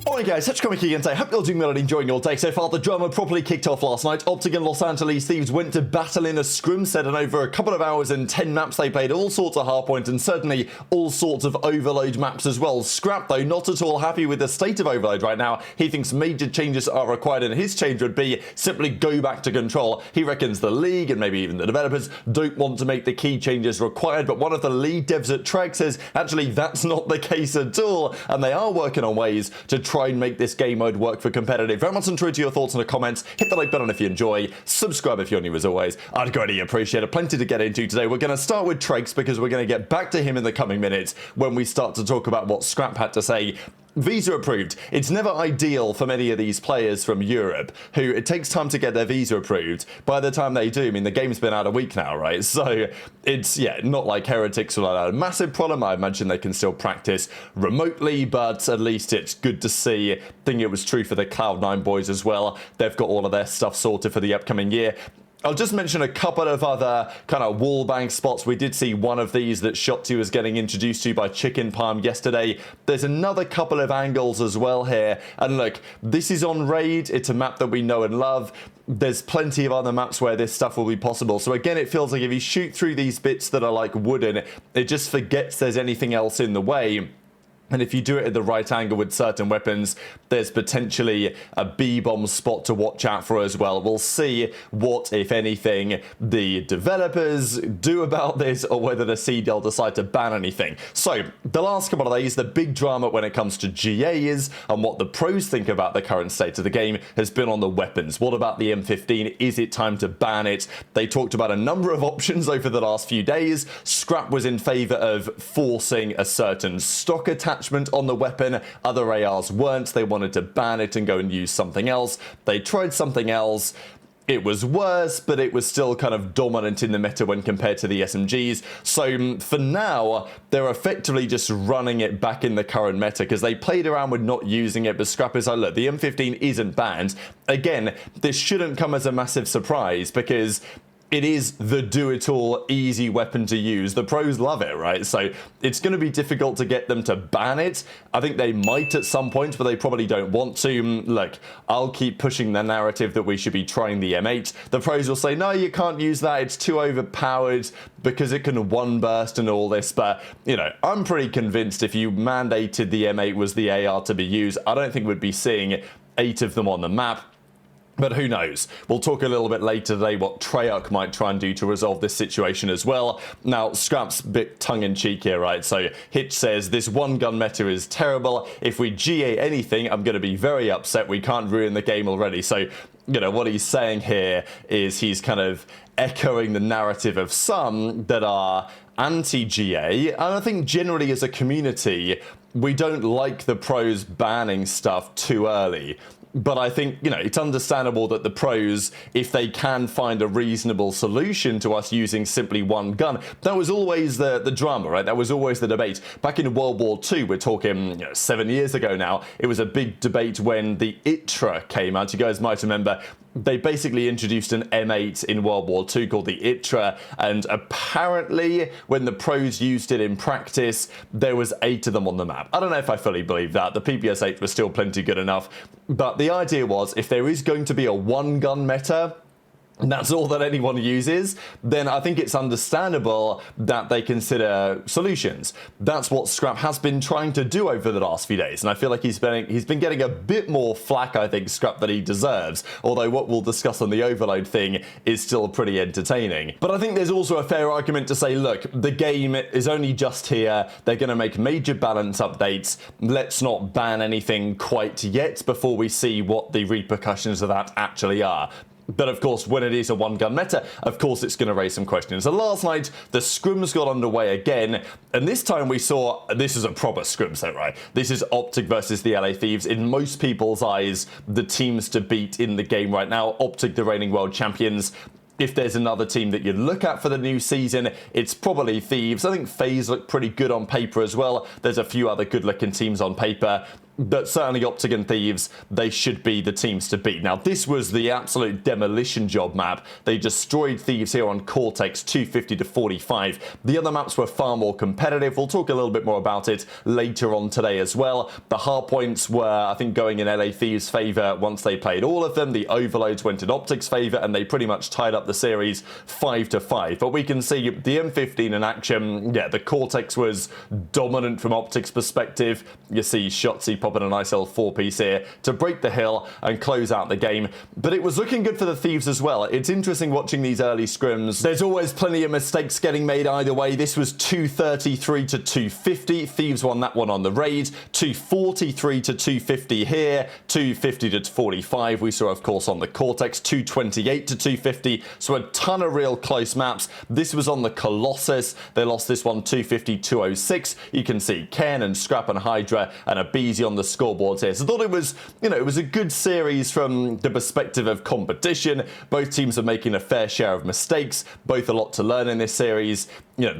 Alright guys, such comic again today. Hope you're doing well and enjoying your day so far. The drama properly kicked off last night. OpTic and Los Angeles Thieves went to battle in a scrim set, and over a couple of hours and 10 maps they played all sorts of hardpoint and certainly all sorts of overload maps as well. Scrap though not at all happy with the state of overload right now. He thinks major changes are required, and his change would be simply go back to control. He reckons the league and maybe even the developers don't want to make the key changes required, but one of the lead devs at Traixx says actually that's not the case at all, and they are working on ways to try and make this game mode work for competitive. Very much enjoyed your thoughts in the comments. Hit the like button if you enjoy. Subscribe if you're new as always. I'd greatly appreciate it. Plenty to get into today. We're going to start with Traixx because we're going to get back to him in the coming minutes when we start to talk about what Scrap had to say. Visa approved. It's never ideal for many of these players from Europe who it takes time to get their visa approved. By the time they do, I mean, the game's been out a week now, right? So it's, yeah, not like Heretics will have a massive problem. I imagine they can still practice remotely, but at least it's good to see. I think it was true for the Cloud9 boys as well. They've got all of their stuff sorted for the upcoming year. I'll just mention a couple of other kind of wallbang spots. We did see one of these that Shotzzy was getting introduced to by Chicken Palm yesterday. There's another couple of angles as well here. And look, this is on Raid. It's a map that we know and love. There's plenty of other maps where this stuff will be possible. So again, it feels like if you shoot through these bits that are like wooden, it just forgets there's anything else in the way. And if you do it at the right angle with certain weapons, there's potentially a B-bomb spot to watch out for as well. We'll see what, if anything, the developers do about this, or whether the CDL decide to ban anything. So, the last couple of days, the big drama when it comes to GAs and what the pros think about the current state of the game has been on the weapons. What about the M15? Is it time to ban it? They talked about a number of options over the last few days. Scrap was in favor of forcing a certain stock attachment on the weapon. Other ARs weren't. They wanted to ban it and go and use something else. They tried something else. It was worse, but it was still kind of dominant in the meta when compared to the SMGs. So for now, they're effectively just running it back in the current meta because they played around with not using it, but Scrap is like, look, the M15 isn't banned. Again, this shouldn't come as a massive surprise because it is the do-it-all easy weapon to use. The pros love it, right? So it's going to be difficult to get them to ban it. I think they might at some point, but they probably don't want to. Look, I'll keep pushing the narrative that we should be trying the M8. The pros will say, no, you can't use that. It's too overpowered because it can one burst and all this. But, you know, I'm pretty convinced if you mandated the M8 was the AR to be used, I don't think we'd be seeing 8 of them on the map. But who knows? We'll talk a little bit later today what Traixx might try and do to resolve this situation as well. Now, Scrap's a bit tongue-in-cheek here, right? So Hitch says, this one-gun meta is terrible. If we GA anything, I'm going to be very upset. We can't ruin the game already. So, you know, what he's saying here is he's kind of echoing the narrative of some that are anti-GA. And I think generally as a community, we don't like the pros banning stuff too early. But I think, you know, it's understandable that the pros, if they can find a reasonable solution to us using simply one gun, that was always the drama, right? That was always the debate. Back in World War II, we're talking 7 years ago now, it was a big debate when the HyDra came out. You guys might remember they basically introduced an M8 in World War II called the HyDra, and apparently when the pros used it in practice, there was 8 of them on the map. I don't know if I fully believe that. The PPS-8 was still plenty good enough, but the idea was if there is going to be a one-gun meta, and that's all that anyone uses, then I think it's understandable that they consider solutions. That's what Scrap has been trying to do over the last few days, and I feel like he's been getting a bit more flack, I think, Scrap, than he deserves, although what we'll discuss on the overload thing is still pretty entertaining. But I think there's also a fair argument to say, look, the game is only just here, they're going to make major balance updates, let's not ban anything quite yet before we see what the repercussions of that actually are. But of course, when it is a one-gun meta, of course it's going to raise some questions. So last night, the scrims got underway again, and this time we saw, this is a proper scrim set, right? This is OpTic versus the LA Thieves. In most people's eyes, the teams to beat in the game right now. OpTic, the reigning world champions. If there's another team that you'd look at for the new season, it's probably Thieves. I think FaZe look pretty good on paper as well. There's a few other good-looking teams on paper. that certainly OpTic and Thieves, they should be the teams to beat. Now, this was the absolute demolition job map. They destroyed Thieves here on Cortex 250 to 45. The other maps were far more competitive. We'll talk a little bit more about it later on today as well. The hardpoints were, I think, going in LA Thieves' favour once they played all of them. The overloads went in OpTic's favour, and they pretty much tied up the series 5-5. But we can see the M15 in action. Yeah, the Cortex was dominant from OpTic's perspective. You see Shotzzy popping a nice little 4-piece here to break the hill and close out the game. But it was looking good for the Thieves as well. It's interesting watching these early scrims. There's always plenty of mistakes getting made either way. This was 233 to 250. Thieves won that one on the raid. 243 to 250 here. 250 to 45 we saw, of course, on the Cortex. 228 to 250. So a ton of real close maps. This was on the Colossus. They lost this one 250 206. You can see Ken and Scrap and HyDra and aBeZy on the scoreboards here. So I thought it was, it was a good series from the perspective of competition. Both teams are making a fair share of mistakes, both a lot to learn in this series.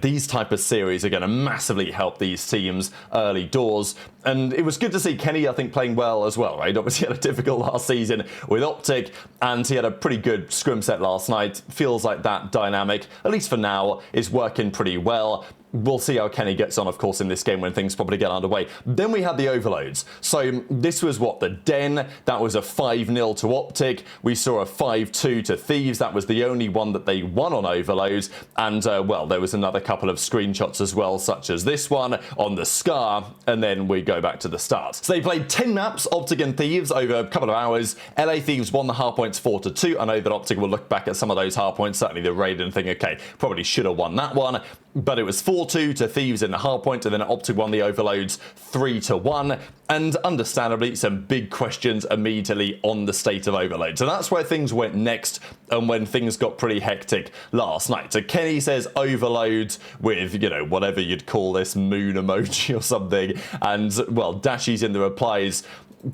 These type of series are going to massively help these teams early doors. And it was good to see Kenny, I think, playing well as well, right? Obviously had a difficult last season with OpTic, and he had a pretty good scrim set last night. Feels like that dynamic, at least for now, is working pretty well. We'll see how Kenny gets on, of course, in this game when things probably get underway. Then we had the overloads. So this was what, the Den, that was a 5-0 to OpTic. We saw a 5-2 to Thieves. That was the only one that they won on overloads. And, well, there was another couple of screenshots as well, such as this one on the Scar. And then we go back to the start. So they played 10 maps, OpTic and Thieves, over a couple of hours. LA Thieves won the hardpoints 4-2. I know that OpTic will look back at some of those hardpoints, certainly the raid, and think, okay, probably should have won that one. But it was 4-2 to Thieves in the hardpoint, and then OpTic won the overloads 3-1. And understandably, some big questions immediately on the state of overload. So that's where things went next, and when things got pretty hectic last night. So Kenny says overload with, whatever you'd call this, moon emoji or something. And, well, Dashy's in the replies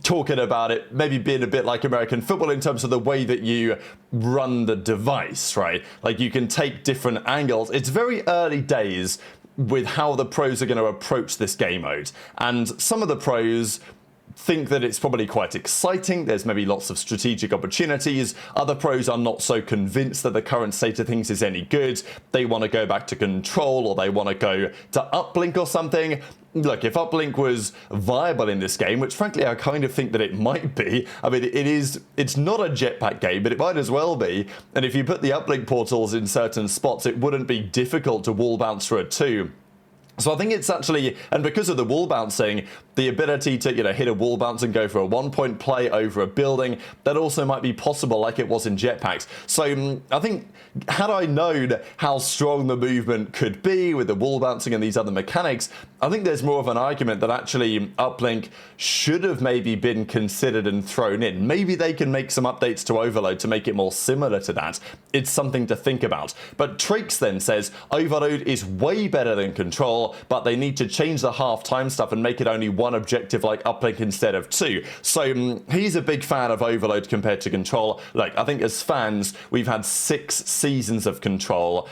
talking about it maybe being a bit like American football in terms of the way that you run the device, right? Like, you can take different angles. It's very early days with how the pros are going to approach this game mode. And some of the pros think that it's probably quite exciting. There's maybe lots of strategic opportunities. Other pros are not so convinced that the current state of things is any good. They want to go back to control, or they want to go to uplink or something. Look, if uplink was viable in this game, which frankly I kind of think that it might be, I mean, it's not a jetpack game, but it might as well be. And if you put the uplink portals in certain spots, it wouldn't be difficult to wall bounce through a 2. So I think it's actually, and because of the wall bouncing, the ability to, hit a wall bounce and go for a 1-point play over a building, that also might be possible like it was in jetpacks. So I think, had I known how strong the movement could be with the wall bouncing and these other mechanics, I think there's more of an argument that actually uplink should have maybe been considered and thrown in. Maybe they can make some updates to overload to make it more similar to that. It's something to think about. But Traixx then says overload is way better than control, but they need to change the half-time stuff and make it only one objective like uplink instead of 2. So he's a big fan of overload compared to control. Like, I think as fans, we've had 6 seasons of control.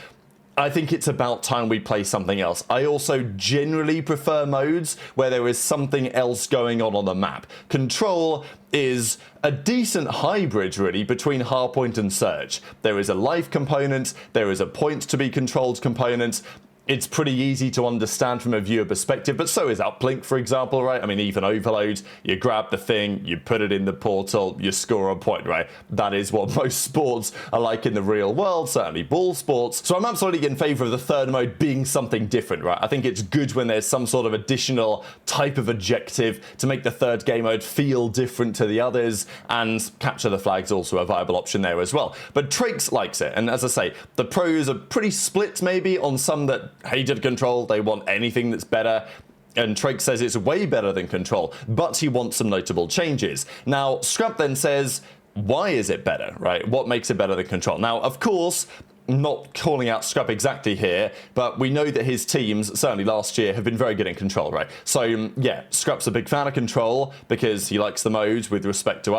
I think it's about time we play something else. I also generally prefer modes where there is something else going on the map. Control is a decent hybrid, really, between Hardpoint and Surge. There is a life component, there is a point to be controlled component. It's pretty easy to understand from a viewer perspective, but so is uplink, for example, right? I mean, even overload, you grab the thing, you put it in the portal, you score a point, right? That is what most sports are like in the real world, certainly ball sports. So I'm absolutely in favor of the third mode being something different, right? I think it's good when there's some sort of additional type of objective to make the third game mode feel different to the others, and capture the flag's also a viable option there as well. But Traixx likes it, and as I say, the pros are pretty split maybe on some that hated control, they want anything that's better, and Traixx says it's way better than control, but he wants some notable changes. Now, Scrap then says, why is it better, right? What makes it better than control? Now, of course, not calling out Scrap exactly here, but we know that his teams, certainly last year, have been very good in control, right? So, yeah, Scrap's a big fan of control because he likes the modes with respect to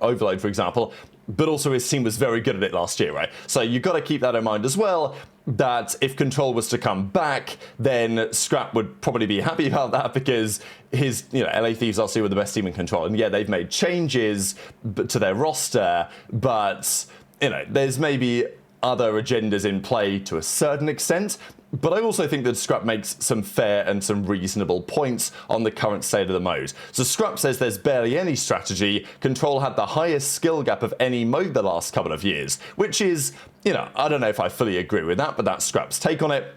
overload, for example. but also his team was very good at it last year, right? So you've got to keep that in mind as well, that if Control was to come back, then Scrap would probably be happy about that, because his, LA Thieves are still the best team in Control. And yeah, they've made changes to their roster, but, there's maybe other agendas in play to a certain extent. But I also think that Scrap makes some fair and some reasonable points on the current state of the mode. So Scrap says there's barely any strategy. Control had the highest skill gap of any mode the last couple of years, which is, I don't know if I fully agree with that, but that's Scrap's take on it.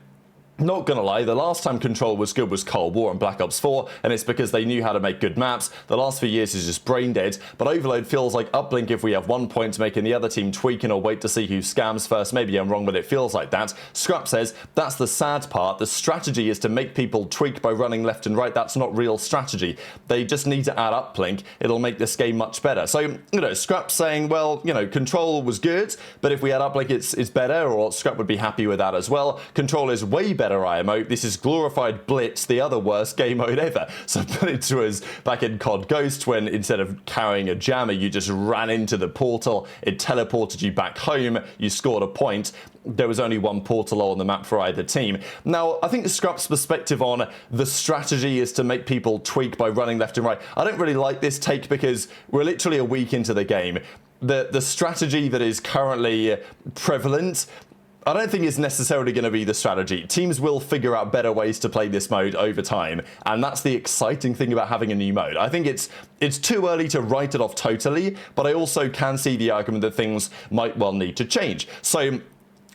Not gonna lie, the last time Control was good was Cold War and Black Ops 4, and it's because they knew how to make good maps. The last few years is just brain dead, but Overload feels like uplink if we have 1 point to making the other team tweaking or wait to see who scams first. Maybe I'm wrong, but it feels like that. Scrap says, that's the sad part. The strategy is to make people tweak by running left and right. That's not real strategy. They just need to add uplink. It'll make this game much better. So, Scrap's saying, well, Control was good, but if we add uplink, it's better, or Scrap would be happy with that as well. Control is way better IMO. This is glorified Blitz, the other worst game mode ever. So put it to us back in COD Ghost, when instead of carrying a jammer, you just ran into the portal, it teleported you back home, you scored a point. There was only one portal on the map for either team. Now, I think the Scrap's perspective on the strategy is to make people tweak by running left and right. I don't really like this take, because we're literally a week into the game. The strategy that is currently prevalent, I don't think it's necessarily going to be the strategy. Teams will figure out better ways to play this mode over time, and that's the exciting thing about having a new mode. I think it's too early to write it off totally, but I also can see the argument that things might well need to change. So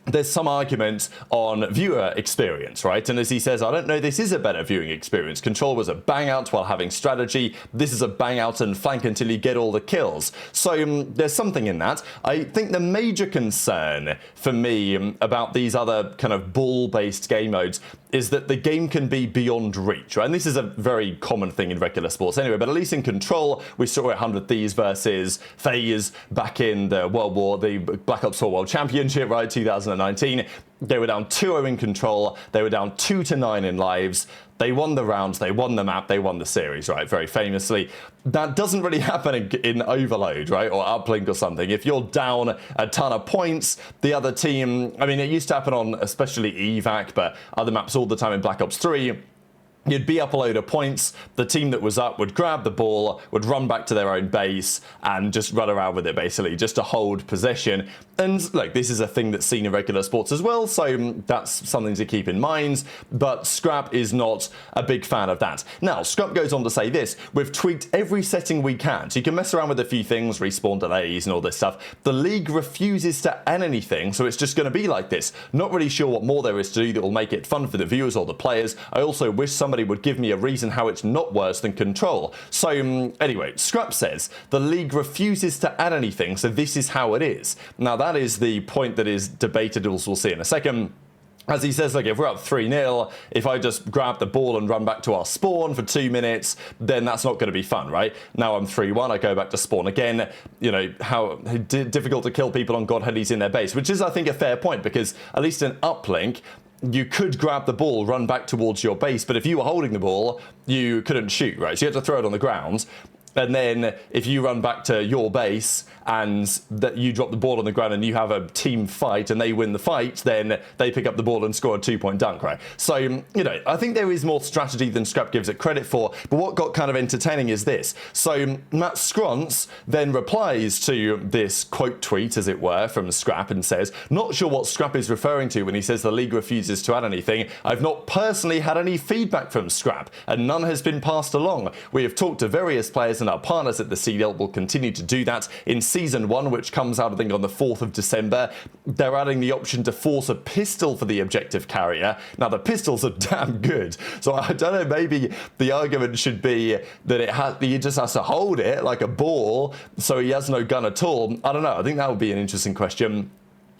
there's some argument on viewer experience, right? And as he says, I don't know, this is a better viewing experience. Control was a bang out while having strategy. This is a bang out and flank until you get all the kills. So there's something in that. I think the major concern for me about these other kind of ball-based game modes is that the game can be beyond reach, right? And this is a very common thing in regular sports anyway, but at least in Control, we saw 100 Thieves versus FaZe back in the the Black Ops 4 World Championship, right, 2019. They were down 2-0 in Control, they were down 2-9 in lives. They won the rounds, they won the map, they won the series, right, very famously. That doesn't really happen in Overload, right, or Uplink or something. If you're down a ton of points, the other team, I mean, it used to happen on especially evac, but other maps all the time in Black Ops 3, you'd be up a load of points, the team that was up would grab the ball, would run back to their own base, and just run around with it, basically, just to hold possession. And look, this is a thing that's seen in regular sports as well, so that's something to keep in mind, but Scrap is not a big fan of that. Now, Scrap goes on to say this: we've tweaked every setting we can, so you can mess around with a few things, respawn delays and all this stuff. The league refuses to add anything, so it's just going to be like this. Not really sure what more there is to do that will make it fun for the viewers or the players. I also wish somebody would give me a reason how it's not worse than Control. So anyway, Scrap says the league refuses to add anything, so this is how it is. Now that is the point that is debated, as we'll see in a second. As he says, like, if we're up 3-0, if I just grab the ball and run back to our spawn for 2 minutes, then that's not going to be fun, right? Now I'm 3-1, I go back to spawn again. How difficult to kill people on God Headies in their base, which is, I think, a fair point, because at least in uplink, you could grab the ball, run back towards your base, but if you were holding the ball, you couldn't shoot, right? So you had to throw it on the ground. And then if you run back to your base and that you drop the ball on the ground and you have a team fight and they win the fight, then they pick up the ball and score a 2-point dunk, right? So, I think there is more strategy than Scrap gives it credit for, but what got kind of entertaining is this. So Matt Scrunts then replies to this quote tweet, as it were, from Scrap and says, not sure what Scrap is referring to when he says the league refuses to add anything. I've not personally had any feedback from Scrap, and none has been passed along. We have talked to various players, and our partners at the CDL will continue to do that. In Season 1, which comes out, I think, on the 4th of December, they're adding the option to force a pistol for the objective carrier. Now, the pistols are damn good, so I don't know, maybe the argument should be that he just has to hold it like a ball, so he has no gun at all. I don't know, I think that would be an interesting question.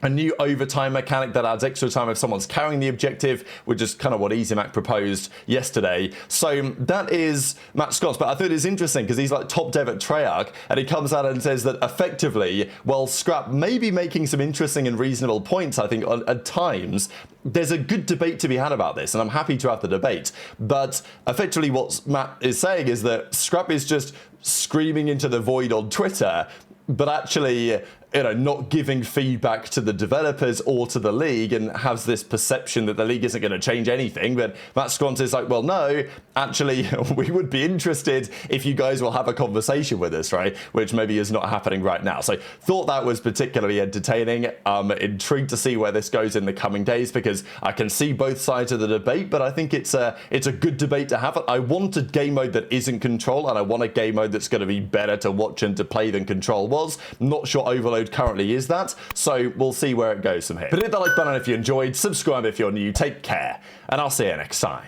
A new overtime mechanic that adds extra time if someone's carrying the objective, which is kind of what easymac proposed yesterday. So that is Matt Scott, but I thought it was interesting because he's like top dev at Traixx, and he comes out and says that effectively, while Scrap may be making some interesting and reasonable points, I think, at times, there's a good debate to be had about this, and I'm happy to have the debate. But effectively what Matt is saying is that Scrap is just screaming into the void on Twitter, but actually not giving feedback to the developers or to the league, and has this perception that the league isn't going to change anything. But Matt Squant is like, well, no, actually, we would be interested if you guys will have a conversation with us, right? Which maybe is not happening right now. So thought that was particularly entertaining. Intrigued to see where this goes in the coming days, because I can see both sides of the debate, but I think it's a good debate to have. I want a game mode that isn't Control, and I want a game mode that's going to be better to watch and to play than Control was. Not sure Overload currently is that, so we'll see where it goes from here. But hit the like button if you enjoyed, subscribe if you're new, take care, and I'll see you next time.